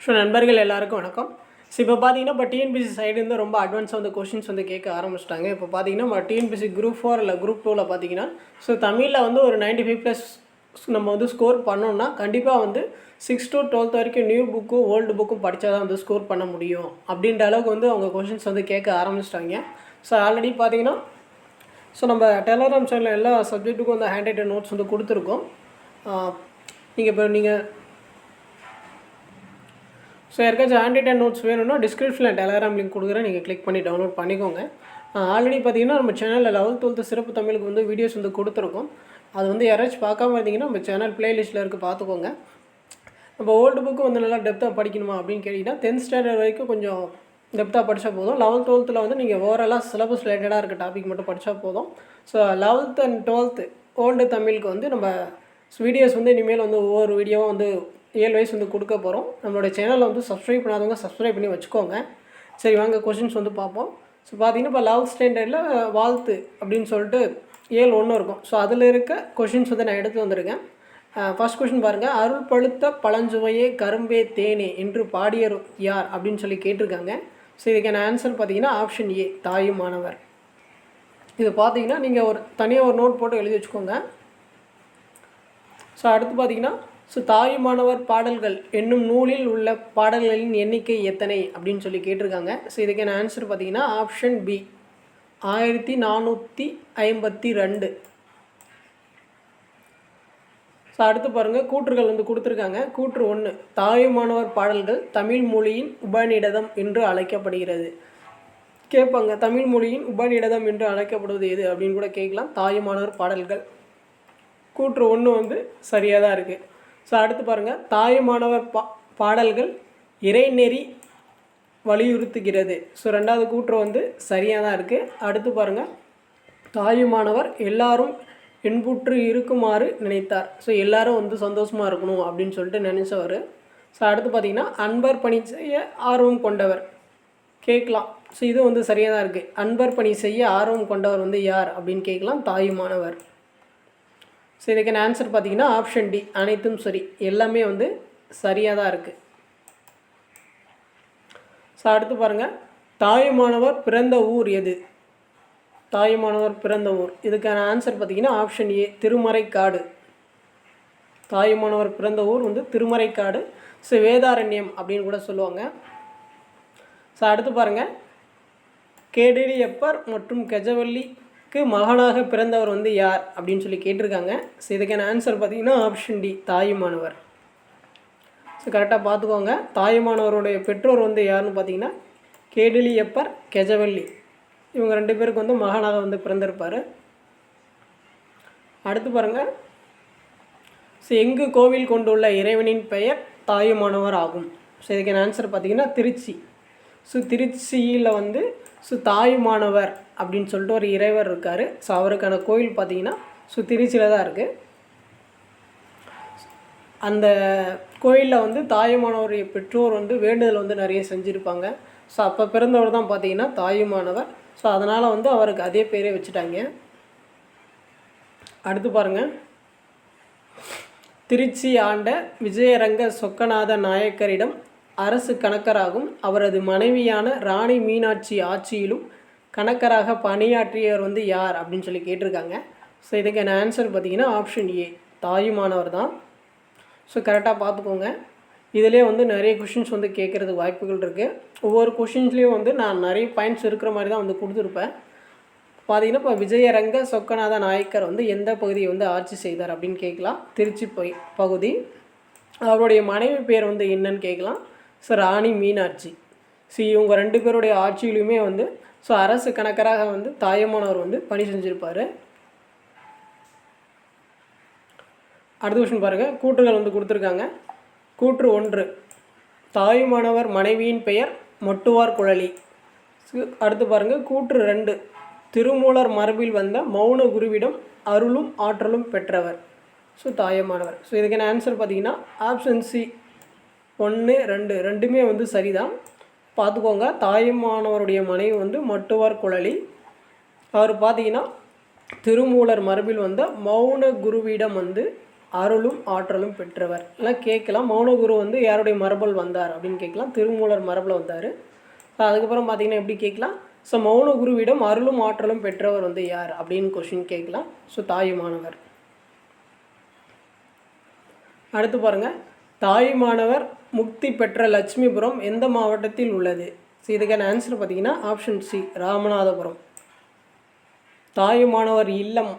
So நண்பர்கள் எல்லாருக்கும் வணக்கம். ஸோ இப்போ பார்த்தீங்கன்னா இப்போ டிஎன்பிசி சைடுலேருந்து ரொம்ப அட்வான்ஸாக வந்து கொஷின்ஸ் வந்து கேட்க ஆரம்பிச்சிட்டாங்க. இப்போ பார்த்தீங்கன்னா நம்ம டிஎன்பிசி குரூப் 4 இல்லை குரூப் 2ல் பார்த்தீங்கன்னா ஸோ தமிழில் வந்து ஒரு 95+ நம்ம வந்து ஸ்கோர் பண்ணோம்னா கண்டிப்பாக வந்து 6 to 12 வரைக்கும் நியூ புக்கும் ஓல்டு புக்கும் படித்தா தான் வந்து ஸ்கோர் பண்ண முடியும் அப்படின்ற அளவுக்கு வந்து அவங்க கொஷின்ஸ் வந்து கேட்க ஆரம்பிச்சிட்டாங்க. ஸோ ஆல்ரெடி பார்த்தீங்கன்னா ஸோ நம்ம டெலகிராம் சேனலில் எல்லா சப்ஜெக்ட்டுக்கும் வந்து ஹேண்ட் ரைட்டட் நோட்ஸ் வந்து கொடுத்துருக்கோம். நீங்கள் ஸோ யாருக்காச்சும் ஹேண்ட் ரைட்டட் நோட்ஸ் வேணும்னா டிஸ்கிரிப்ஷனில் டெலகிராம் லிங்க் கொடுக்குறேன், நீங்கள் கிளிக் பண்ணி டவுன்லோட் பண்ணிக்கோங்க. ஆல்ரெடி பார்த்தீங்கன்னா நம்ம சேனலில் 11th 12th சிறப்பு தமிழுக்கு வந்து வீடியோஸ் வந்து கொடுத்துருக்கோம். அது வந்து யாராச்சும் பார்க்காம இருந்தீங்கன்னா நம்ம சேனல் ப்ளேலிஸ்ட்டில் இருக்குது, பார்த்துக்கோங்க. நம்ம ஓல்டு புக்கு வந்து நல்லா டெப்த்தாக படிக்கணுமா அப்படின்னு கேட்டிங்கன்னா 10th ஸ்டாண்டர்ட் வரைக்கும் கொஞ்சம் டெப்த்தாக படித்தா போதும். 11th 12th வந்து நீங்கள் ஓவராலாக சிலபஸ் ரிலேட்டடாக இருக்க டாபிக் மட்டும் படித்தா போதும். So 11th and 12th old தமிழுக்கு வந்து நம்ம வீடியோஸ் வந்து இனிமேல் வந்து ஒவ்வொரு வீடியோவும் வந்து 7 வயசு வந்து கொடுக்க போகிறோம். நம்மளோட சேனலில் வந்து சப்ஸ்கிரைப் பண்ணாதவங்க சப்ஸ்கிரைப் பண்ணி வச்சுக்கோங்க. சரி வாங்க கொஷின்ஸ் வந்து பார்ப்போம். ஸோ பார்த்தீங்கன்னா இப்போ 11th ஸ்டாண்டர்டில் வாழ்த்து அப்படின்னு சொல்லிட்டு 7:1 இருக்கும். ஸோ அதில் இருக்க கொஷின்ஸ் வந்து நான் எடுத்து வந்திருக்கேன். ஃபர்ஸ்ட் கொஷின் பாருங்கள். அருள் பழுத்த பழஞ்சுவையே கரும்பே தேனே என்று பாடியர் யார் அப்படின்னு சொல்லி கேட்டிருக்காங்க. ஸோ இதுக்கான ஆன்சர் பார்த்தீங்கன்னா ஆப்ஷன் ஏ, தாயுமானவர். இது பார்த்தீங்கன்னா நீங்கள் ஒரு தனியாக ஒரு நோட் போட்டு எழுதி வச்சுக்கோங்க. ஸோ அடுத்து பார்த்தீங்கன்னா ஸோ தாயுமானவர் பாடல்கள் என்னும் நூலில் உள்ள பாடல்களின் எண்ணிக்கை எத்தனை அப்படின்னு சொல்லி கேட்டிருக்காங்க. ஸோ இதுக்கான ஆன்சர் பார்த்தீங்கன்னா ஆப்ஷன் பி, 1452. ஸோ அடுத்து பாருங்கள், கூற்றுகள் வந்து கொடுத்துருக்காங்க. கூற்று 1, தாயுமானவர் பாடல்கள் தமிழ் மொழியின் உபநிடதம் என்று அழைக்கப்படுகிறது. கேட்பாங்க, தமிழ் மொழியின் உபநிடதம் என்று அழைக்கப்படுவது எது அப்படின்னு கூட கேட்கலாம். தாயுமானவர் பாடல்கள். கூற்று 1 வந்து சரியாக தான் இருக்குது. ஸோ அடுத்து பாருங்கள், தாயுமானவர் பாடல்கள் இறைநெறி வலியுறுத்துகிறது. ஸோ 2வது கூற்று வந்து சரியாக தான் இருக்குது. அடுத்து பாருங்கள், தாயுமானவர் எல்லாரும் இன்புற்று இருக்குமாறு நினைத்தார். ஸோ எல்லாரும் வந்து சந்தோஷமாக இருக்கணும் அப்படின்னு சொல்லிட்டு நினச்சவர். ஸோ அடுத்து பார்த்திங்கன்னா அன்பர் பணி செய்ய ஆர்வம் கொண்டவர் கேட்கலாம். ஸோ இது வந்து சரியாக தான் இருக்குது. அன்பர் பணி செய்ய ஆர்வம் கொண்டவர் வந்து யார் அப்படின்னு கேட்கலாம், தாயுமானவர். ஸோ இதுக்கான ஆன்சர் பார்த்தீங்கன்னா ஆப்ஷன் டி, அனைத்தும் சரி. எல்லாமே வந்து சரியாக தான் இருக்குது. ஸோ அடுத்து பாருங்கள், தாயுமானவர் பிறந்த ஊர் எது? தாயுமானவர் பிறந்த ஊர், இதுக்கான ஆன்சர் பார்த்தீங்கன்னா ஆப்ஷன் ஏ, திருமறைக்காடு. தாயுமானவர் பிறந்த ஊர் வந்து திருமறைக்காடு. ஸோ வேதாரண்யம் அப்படின்னு கூட சொல்லுவாங்க. ஸோ அடுத்து பாருங்கள், கேடிலியப்பர் மற்றும் கெஜவல்லிக்கு மகனாக பிறந்தவர் வந்து யார் அப்படின்னு சொல்லி கேட்டிருக்காங்க. ஸோ இதுக்கான ஆன்சர் பார்த்தீங்கன்னா ஆப்ஷன் டி, தாயுமானவர். ஸோ கரெக்டாக பார்த்துக்கோங்க. தாயுமானவருடைய பெற்றோர் வந்து யாருன்னு பார்த்தீங்கன்னா கேடிலியப்பர், கெஜவல்லி. இவங்க 2 பேருக்கு வந்து மகனாக வந்து பிறந்திருப்பார். அடுத்து பாருங்கள், ஸோ எங்கு கோவில் கொண்டுள்ள இறைவனின் பெயர் தாயுமானவர் ஆகும்? ஸோ இதுக்கான ஆன்சர் பார்த்தீங்கன்னா திருச்சி. ஸோ திருச்சியில் வந்து ஸோ தாயுமானவர் அப்படின்னு சொல்லிட்டு ஒரு இறைவர் இருக்கார். ஸோ அவருக்கான கோயில் பார்த்தீங்கன்னா ஸோ திருச்சியில் தான் இருக்குது. அந்த கோயிலில் வந்து தாயுமானவருடைய பெற்றோர் வந்து வேண்டுதல் வந்து நிறைய செஞ்சுருப்பாங்க. ஸோ அப்போ பிறந்தவர் தான் பார்த்தீங்கன்னா தாயுமானவர். ஸோ அதனால் வந்து அவருக்கு அதே பேரே வச்சுட்டாங்க. அடுத்து பாருங்கள், திருச்சி ஆண்ட விஜயரங்க சொக்கநாத நாயக்கரிடம் அரசு கணக்கராகும் அவரது மனைவியான ராணி மீனாட்சி ஆட்சியிலும் கணக்கராக பணியாற்றியவர் வந்து யார் அப்படின்னு சொல்லி கேட்டிருக்காங்க. ஸோ இதுக்கான ஆன்சர் பார்த்தீங்கன்னா ஆப்ஷன் ஏ, தாயுமானவர் தான். ஸோ கரெக்டாக பார்த்துக்கோங்க. இதிலே வந்து நிறைய கொஷின்ஸ் வந்து கேட்குறதுக்கு வாய்ப்புகள் இருக்குது. ஒவ்வொரு கொஷின்ஸ்லேயும் வந்து நான் நிறைய பாயிண்ட்ஸ் இருக்கிற மாதிரி தான் வந்து கொடுத்துருப்பேன். பார்த்தீங்கன்னா இப்போ விஜயரங்க சொக்கநாத நாயக்கர் வந்து எந்த பகுதியை வந்து ஆட்சி செய்தார் அப்படின்னு கேட்கலாம், திருச்சி பகுதி. அவருடைய மனைவி பேர் வந்து என்னன்னு கேட்கலாம், ஸோ ராணி மீனாட்சி. ஸோ இவங்க 2 பேருடைய ஆட்சியிலுமே வந்து ஸோ அரசு கணக்கராக வந்து தாயுமானவர் வந்து பணி செஞ்சுருப்பார். அடுத்த கொஷின் பாருங்கள், கூற்றுகள் வந்து கொடுத்துருக்காங்க. கூற்று 1, தாயுமானவர் மனைவியின் பெயர் மொட்டுவார் குழலி. அடுத்து பாருங்கள், கூற்று 2, திருமூலர் மரபில் வந்த மௌன குருவிடம் அருளும் ஆற்றலும் பெற்றவர். ஸோ தாயுமானவர். ஸோ இதுக்கான ஆன்சர் பார்த்தீங்கன்னா ஆப்ஷன் சி, 1, 2 ரெண்டுமே வந்து சரிதான். பார்த்துக்கோங்க, தாயுமானவருடைய மனைவி வந்து மொட்டுவார் குழலி. அவர் பார்த்தீங்கன்னா திருமூலர் மரபில் வந்த மௌன குருவிடம் வந்து அருளும் ஆற்றலும் பெற்றவர் எல்லாம் கேட்கலாம். மௌனகுரு வந்து யாருடைய மரபில் வந்தார் அப்படின்னு கேட்கலாம். திருமூலர் மரபில் வந்தார். அதுக்கப்புறம் பார்த்தீங்கன்னா எப்படி கேட்கலாம், ஸோ மௌனகுருவிடம் அருளும் ஆற்றலும் பெற்றவர் வந்து யார் அப்படின்னு கொஷின் கேட்கலாம். ஸோ தாயுமானவர். அடுத்து பாருங்கள், தாயுமானவர் முக்தி பெற்ற லட்சுமிபுரம் எந்த மாவட்டத்தில் உள்ளது? ஸோ இதுக்கான ஆன்சர் பார்த்தீங்கன்னா ஆப்ஷன் சி, ராமநாதபுரம். தாயுமானவர் இல்லம்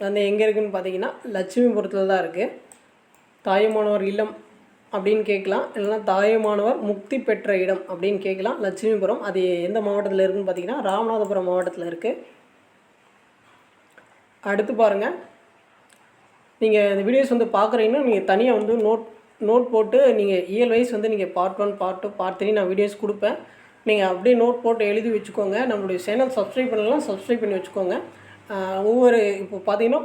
வந்து எங்கே இருக்குதுன்னு பார்த்தீங்கன்னா லட்சுமிபுரத்தில் தான் இருக்குது. தாயுமானவர் இல்லம் அப்படின்னு கேட்கலாம், இல்லைனா தாயுமானவர் முக்தி பெற்ற இடம் அப்படின்னு கேட்கலாம். லட்சுமிபுரம் அது எந்த மாவட்டத்தில் இருக்குதுன்னு பார்த்தீங்கன்னா ராமநாதபுரம் மாவட்டத்தில் இருக்குது. அடுத்து பாருங்கள், நீங்கள் இந்த வீடியோஸ் வந்து பார்க்குறீங்கன்னா நீங்கள் தனியாக வந்து நோட் போட்டு நீங்கள் இயல் வைஸ் வந்து நீங்கள் பார்ட் 1 பார்ட் 2 பார்ட் 3 நான் வீடியோஸ் கொடுப்பேன். நீங்கள் அப்படியே நோட் போட்டு எழுதி வச்சுக்கோங்க. நம்மளுடைய சேனல் சப்ஸ்கிரைப் பண்ணலாம், சப்ஸ்கிரைப் பண்ணி வச்சுக்கோங்க. ஒவ்வொரு இப்போ பார்த்தீங்கன்னா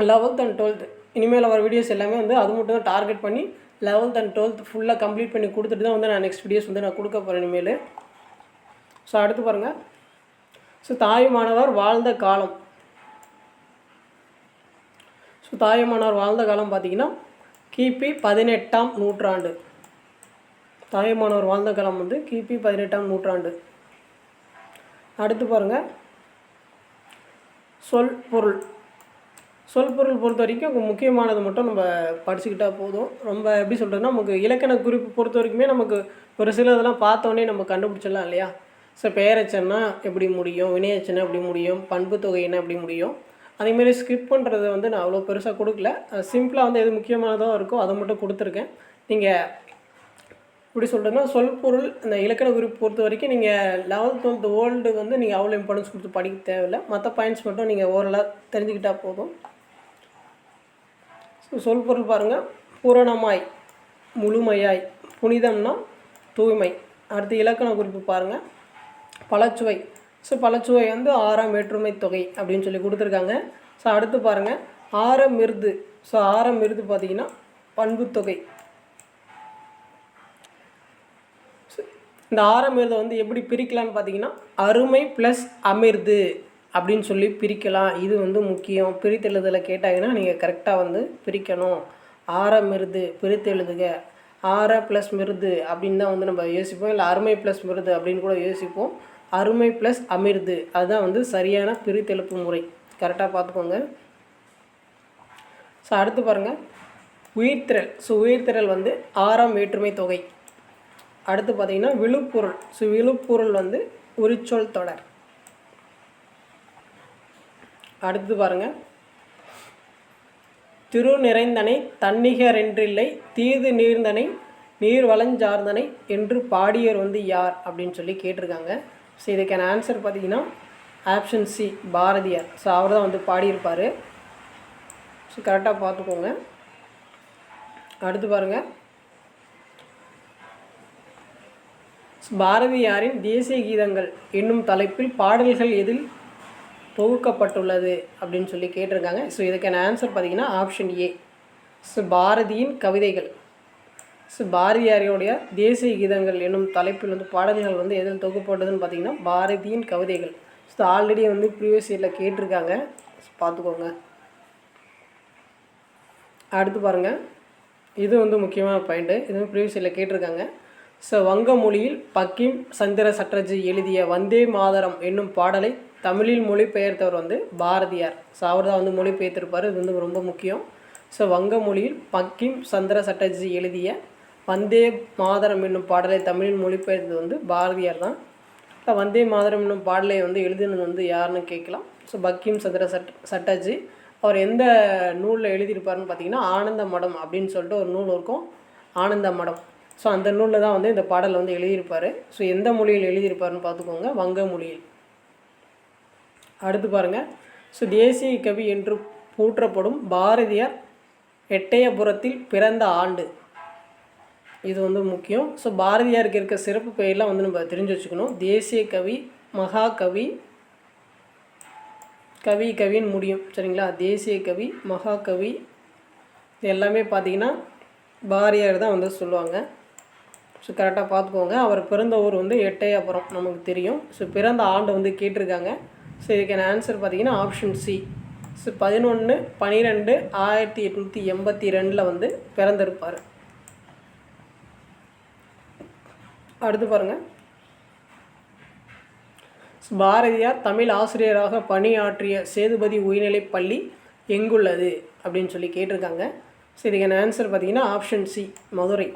11th and 12th இனிமேல் வர வீடியோஸ் எல்லாமே வந்து அது மட்டும் தான் டார்கெட் பண்ணி 11th and 12th ஃபுல்லாக கம்ப்ளீட் பண்ணி கொடுத்துட்டு தான் வந்து நான் நெக்ஸ்ட் வீடியோஸ் வந்து நான் கொடுக்க போகிறேன் இனிமேல். ஸோ அடுத்து பாருங்கள், ஸோ தாயுமானவர் வாழ்ந்த காலம். ஸோ தாயுமானவர் வாழ்ந்த காலம் பார்த்திங்கன்னா கிபி 18ஆம் நூற்றாண்டு. தாயுமானவர் வாழ்ந்த காலம் வந்து கிபி 18ஆம் நூற்றாண்டு. அடுத்து பாருங்கள், சொல் பொருள் பொறுத்த வரைக்கும் முக்கியமானது மட்டும் நம்ம படிச்சுக்கிட்டால் போதும். ரொம்ப எப்படி சொல்கிறதுனா, நமக்கு இலக்கண குறிப்பு பொறுத்த வரைக்குமே நமக்கு ஒரு சில இதெல்லாம் பார்த்தோன்னே நம்ம கண்டுபிடிச்சிடலாம் இல்லையா? ஸோ பெயரெச்சன்னா எப்படி முடியும், வினையெச்சனா எப்படி முடியும், பண்பு தொகைன்னா எப்படி முடியும். அதேமாரி ஸ்கிப் பண்ணுறது வந்து நான் அவ்வளோ பெருசாக கொடுக்கல. சிம்பிளாக வந்து எது முக்கியமானதாக இருக்கோ அதை மட்டும் கொடுத்துருக்கேன். நீங்கள் இப்படி சொல்கிறதுனா சொல் பொருள் இந்த இலக்கண குறிப்பு பொறுத்த வரைக்கும் நீங்கள் 11th 12th ஓல்டு வந்து நீங்கள் அவ்வளோ இம்பார்ட்டன்ஸ் கொடுத்து படிக்க தேவையில்லை. மற்ற பாயிண்ட்ஸ் மட்டும் நீங்கள் ஓரளவு தெரிஞ்சுக்கிட்டால் போதும். சொல் பொருள் பாருங்கள், பூரணமாய், முழுமையாய், புனிதம்னா தூய்மை. அடுத்து இலக்கண குறிப்பு பாருங்கள், பழச்சுவை. ஸோ பழச்சுவை வந்து 6ஆம் வேற்றுமை தொகை அப்படின்னு சொல்லி கொடுத்துருக்காங்க. ஸோ அடுத்து பாருங்கள், ஆரம் மிருது. ஸோ ஆரம் மிருது பார்த்திங்கன்னா பண்பு தொகை. இந்த ஆரம் மிருதை வந்து எப்படி பிரிக்கலான்னு பார்த்தீங்கன்னா அருமை ப்ளஸ் அமிர்து அப்படின்னு சொல்லி பிரிக்கலாம். இது வந்து முக்கியம். பிரித்தெழுதில் கேட்டாங்கன்னா நீங்கள் கரெக்டாக வந்து பிரிக்கணும். ஆர மிருது பிரித்து எழுதுக, ஆர ப்ளஸ் மிருது அப்படின்னு தான் வந்து நம்ம யோசிப்போம். இல்லை அருமை ப்ளஸ் மிருது அப்படின்னு கூட யோசிப்போம். அருமை ப்ளஸ் அமிர்து அதுதான் வந்து சரியான பிரித்தெழுப்பு முறை. கரெக்டாக பார்த்துக்கோங்க. ஸோ அடுத்து பாருங்கள், உயிர்த்திரள். ஸோ உயிர்த்திரள் வந்து 6ஆம் வேற்றுமை தொகை. அடுத்து பார்த்திங்கன்னா விழுப்பொருள். ஸோ விழுப்பொருள் வந்து உரிச்சொல் தொடர். அடுத்து பாருங்கள், திரு நிறைந்தனை தன்னிகரென்றில்லை தீது நீர்ந்தனை நீர் வளஞ்சார்ந்தனை என்று பாடியர் வந்து யார் அப்படின்னு சொல்லி கேட்டிருக்காங்க. ஸோ இதுக்கான ஆன்சர் பார்த்திங்கன்னா ஆப்ஷன் சி, பாரதியார். ஸோ அவர் தான் வந்து பாடியிருப்பார். ஸோ கரெக்டாக பார்த்துக்கோங்க. அடுத்து பாருங்கள், பாரதியாரின் தேசிய கீதங்கள் என்னும் தலைப்பில் பாடல்கள் எதில் தொகுக்கப்பட்டுள்ளது அப்படின்னு சொல்லி கேட்டிருக்காங்க. ஸோ இதுக்கான ஆன்சர் பார்த்திங்கன்னா ஆப்ஷன் ஏ, ஸோ பாரதியின் கவிதைகள். ஸோ பாரதியாரியோடைய தேசிய கீதங்கள் என்னும் தலைப்பில் வந்து பாடல்கள் வந்து எதில் தொகுக்கப்பட்டதுன்னு பார்த்திங்கன்னா பாரதியின் கவிதைகள். ஸோ ஆல்ரெடி வந்து ப்ரீவியஸ் இயரில் கேட்டிருக்காங்க, பார்த்துக்கோங்க. அடுத்து பாருங்கள், இது வந்து முக்கியமான பாயிண்ட்டு. இது ப்ரீவியஸ் இயரில் கேட்டிருக்காங்க. ஸோ வங்க மொழியில் பக்கிம் சந்திர சட்டர்ஜி எழுதிய வந்தே மாதரம் என்னும் பாடலை தமிழில் மொழிபெயர்த்தவர் வந்து பாரதியார். ஸோ அவர் தான் வந்து மொழிபெயர்த்திருப்பார். இது வந்து ரொம்ப முக்கியம். ஸோ வங்க மொழியில் பக்கிம் சந்திர சட்டர்ஜி எழுதிய வந்தே மாதரம் என்னும் பாடலை தமிழில் மொழிபெயர்த்தது வந்து பாரதியார் தான். வந்தே மாதரம் என்னும் பாடலை வந்து எழுதினது வந்து யாருன்னு கேட்கலாம். ஸோ பக்கிம் சந்திர சட்டர்ஜி. அவர் எந்த நூலில் எழுதியிருப்பாருன்னு பார்த்தீங்கன்னா ஆனந்த மடம் அப்படின்னு சொல்லிட்டு ஒரு நூல் இருக்கும், ஆனந்த மடம். ஸோ அந்த நூலில் தான் வந்து இந்த பாடலை வந்து எழுதியிருப்பார். ஸோ எந்த மொழியில் எழுதியிருப்பாருன்னு பார்த்துக்கோங்க, வங்க மொழியில். அடுத்து பாருங்கள், ஸோ தேசிய கவி என்று போற்றப்படும் பாரதியார் எட்டயபுரத்தில் பிறந்த ஆண்டு. இது வந்து முக்கியம். ஸோ பாரதியாருக்கு இருக்க சிறப்பு பெயர்லாம் வந்து நம்ம தெரிஞ்சு வச்சுக்கணும். தேசிய கவி, மகாகவி, கவின்னு முடியும், சரிங்களா? தேசிய கவி, மகாகவி, இது எல்லாமே பார்த்திங்கன்னா பாரதியார் தான் வந்து சொல்லுவாங்க. ஸோ கரெக்டாக பார்த்துக்கோங்க. அவர் பிறந்த ஊர் வந்து எட்டயபுரம், நமக்கு தெரியும். ஸோ பிறந்த ஆண்டு வந்து கேட்டிருக்காங்க. ஸோ இதுக்கான ஆன்சர் பார்த்திங்கன்னா ஆப்ஷன் சி, 11/12/1882 வந்து பிறந்திருப்பார். அடுத்து பாருங்கள், பாரதியார் தமிழ் ஆசிரியராக பணியாற்றிய சேதுபதி உயர்நிலைப் பள்ளி எங்குள்ளது அப்படின்னு சொல்லி கேட்டிருக்காங்க. ஸோ இதுக்கான ஆன்சர் பார்த்திங்கன்னா option C, Madurai.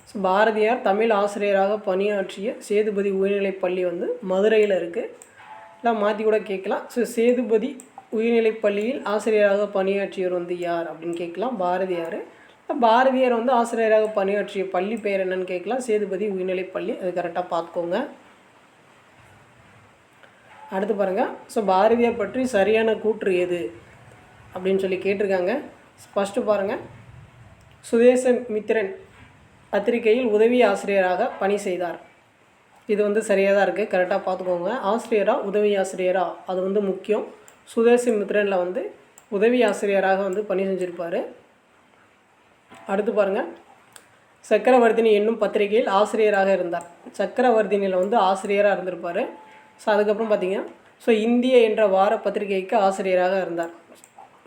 So Bharathiyar Tamil ஆசிரியராக பணியாற்றிய சேதுபதி உயர்நிலைப் பள்ளி வந்து மதுரையில் இருக்குது. எல்லாம் மாற்றி கூட கேட்கலாம். ஸோ சேதுபதி உயர்நிலைப் பள்ளியில் ஆசிரியராக பணியாற்றியவர் வந்து யார் அப்படின்னு கேட்கலாம், பாரதியார். பாரதியார் வந்து ஆசிரியராக பணியாற்றிய பள்ளி பெயர் என்னன்னு கேட்கலாம், சேதுபதி உயர்நிலைப் பள்ளி. அது கரெக்டாக பார்த்துக்கோங்க. அடுத்து பாருங்கள், ஸோ பாரதியார் பற்றி சரியான கூற்று எது அப்படின்னு சொல்லி கேட்டிருக்காங்க. ஃபஸ்ட்டு பாருங்கள், சுதேசமித்திரன் பத்திரிகையில் உதவி ஆசிரியராக பணி செய்தார். இது வந்து சரியாக தான் இருக்குது, கரெக்டாக பார்த்துக்கோங்க. ஆசிரியராக உதவி ஆசிரியராக அது வந்து முக்கியம். சுதேசமித்திரனில் வந்து உதவி ஆசிரியராக வந்து பணி செஞ்சுருப்பார். அடுத்து பாருங்கள், சக்கரவர்த்தினி என்னும் பத்திரிகையில் ஆசிரியராக இருந்தார். சக்கரவர்த்தினியில் வந்து ஆசிரியராக இருந்திருப்பார். ஸோ அதுக்கப்புறம் பார்த்திங்கன்னா, ஸோ இந்திய என்ற வார பத்திரிகைக்கு ஆசிரியராக இருந்தார்.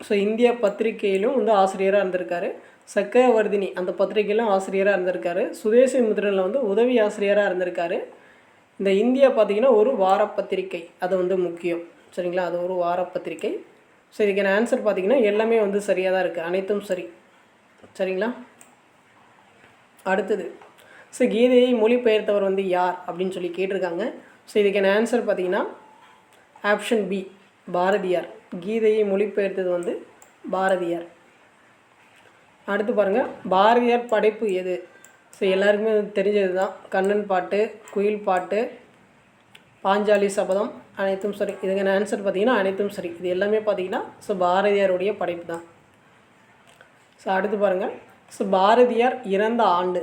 ஸோ இந்திய பத்திரிகையிலும் வந்து ஆசிரியராக இருந்திருக்காரு. சக்கரவர்த்தினி அந்த பத்திரிகையிலும் ஆசிரியராக இருந்திருக்காரு. சுதேசமித்திரனில் வந்து உதவி ஆசிரியராக இருந்திருக்காரு. இந்த இந்தியா பார்த்திங்கன்னா ஒரு வார பத்திரிகை, அது வந்து முக்கியம். சரிங்களா, அது ஒரு வார பத்திரிகை. ஸோ இதுக்கான ஆன்சர் பார்த்திங்கன்னா எல்லாமே வந்து சரியாக தான் இருக்குது, அனைத்தும் சரி. சரிங்களா, அடுத்தது, ஸோ கீதையை மொழிபெயர்த்தவர் வந்து யார் அப்படின்னு சொல்லி கேட்டிருக்காங்க. ஸோ இதுக்கான ஆன்சர் பார்த்திங்கன்னா ஆப்ஷன் பி, பாரதியார். கீதையை மொழிபெயர்த்தது வந்து பாரதியார். அடுத்து பாருங்கள், பாரதியார் படைப்பு எது? ஸோ எல்லாருக்குமே தெரிஞ்சது தான், கண்ணன் பாட்டு, குயில் பாட்டு, பாஞ்சாலி சபதம், அனைத்தும் சரி. இதுக்கான ஆன்சர் பார்த்திங்கன்னா அனைத்தும் சரி. இது எல்லாமே பார்த்திங்கன்னா ஸோ பாரதியாருடைய படைப்பு தான். ஸோ அடுத்து பாருங்கள், ஸோ பாரதியார் இறந்த ஆண்டு.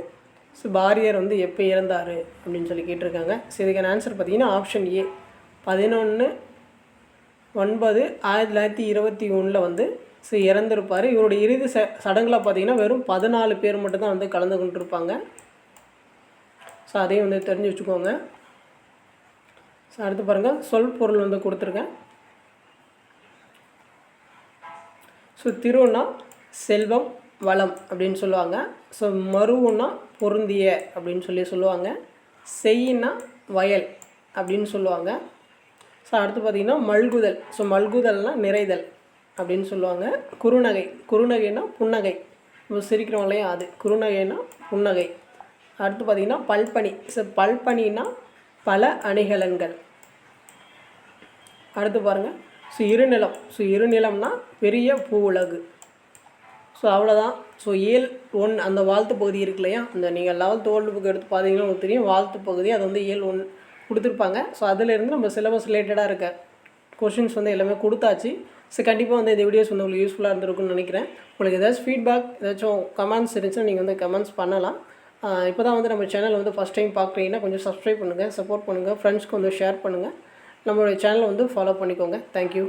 ஸோ பாரதியார் வந்து எப்போ இறந்தார் அப்படின்னு சொல்லி கேட்டிருக்காங்க. ஸோ இதுக்கான ஆன்சர் பார்த்திங்கன்னா ஆப்ஷன் ஏ, 11/9/1921 வந்து ஸோ இறந்துருப்பார். இவருடைய இறுதி சடங்கில் பார்த்திங்கன்னா வெறும் 14 பேர் மட்டும்தான் வந்து கலந்து கொண்டிருப்பாங்க. ஸோ அதையும் வந்து தெரிஞ்சு வச்சுக்கோங்க. ஸோ அடுத்து பாருங்கள், சொல் பொருள் வந்து கொடுத்துருக்கேன். ஸோ திருன்னா செல்வம், வளம் அப்படின்னு சொல்லுவாங்க. ஸோ மருவுன்னா பொருந்திய அப்படின்னு சொல்லுவாங்க. செய்யினா வயல் அப்படின்னு சொல்லுவாங்க. ஸோ அடுத்து பார்த்திங்கன்னா மல்குதல். ஸோ மல்குதல்னால் நிறைதல் அப்படின்னு சொல்லுவாங்க. குறுநகை, குறுநகைனா புன்னகை, இப்போ சிரிக்கிறோம் இல்லையா, அது குறுநகைனா புன்னகை. அடுத்து பார்த்திங்கன்னா பல்பனி. ஸோ பல்பனின்னா பல அணிகலன்கள். அடுத்து பாருங்கள், ஸோ இருநிலம். ஸோ இருநிலம்னா பெரிய பூ உலகு. ஸோ அவ்வளோதான். ஸோ இயல் 1 அந்த வாழ்த்து பகுதி இருக்கு இல்லையா, அந்த நீங்கள் 11th ஓல்டு புக் எடுத்து பார்த்தீங்கன்னா உங்களுக்கு தெரியும், வாழ்த்து பகுதி அது வந்து இயல் 1 கொடுத்துருப்பாங்க. ஸோ அதிலேருந்து நம்ம சிலபஸ் ரிலேட்டடாக இருக்க கொஷின்ஸ் வந்து எல்லாமே கொடுத்தாச்சு. ஸோ கண்டிப்பாக வந்து இந்த வீடியோஸ் வந்து உங்களுக்கு யூஸ்ஃபுல்லாக இருந்திருக்குன்னு நினைக்கிறேன். உங்களுக்கு ஏதாச்சும் ஃபீட்பேக், ஏதாச்சும் கமெண்ட்ஸ் இருந்துச்சுன்னா நீங்கள் வந்து கமெண்ட்ஸ் பண்ணலாம். இப்போ தான் வந்து நம்ம சேனல் வந்து ஃபஸ்ட் டைம் பார்க்குறீங்கன்னா கொஞ்சம் சப்ஸ்கிரைப் பண்ணுங்கள், சப்போர்ட் பண்ணுங்கள், ஃப்ரெண்ட்ஸ்க்கு வந்து ஷேர் பண்ணுங்கள், நம்மளுடைய சேனலை வந்து ஃபாலோ பண்ணிக்கோங்க. தேங்க்யூ.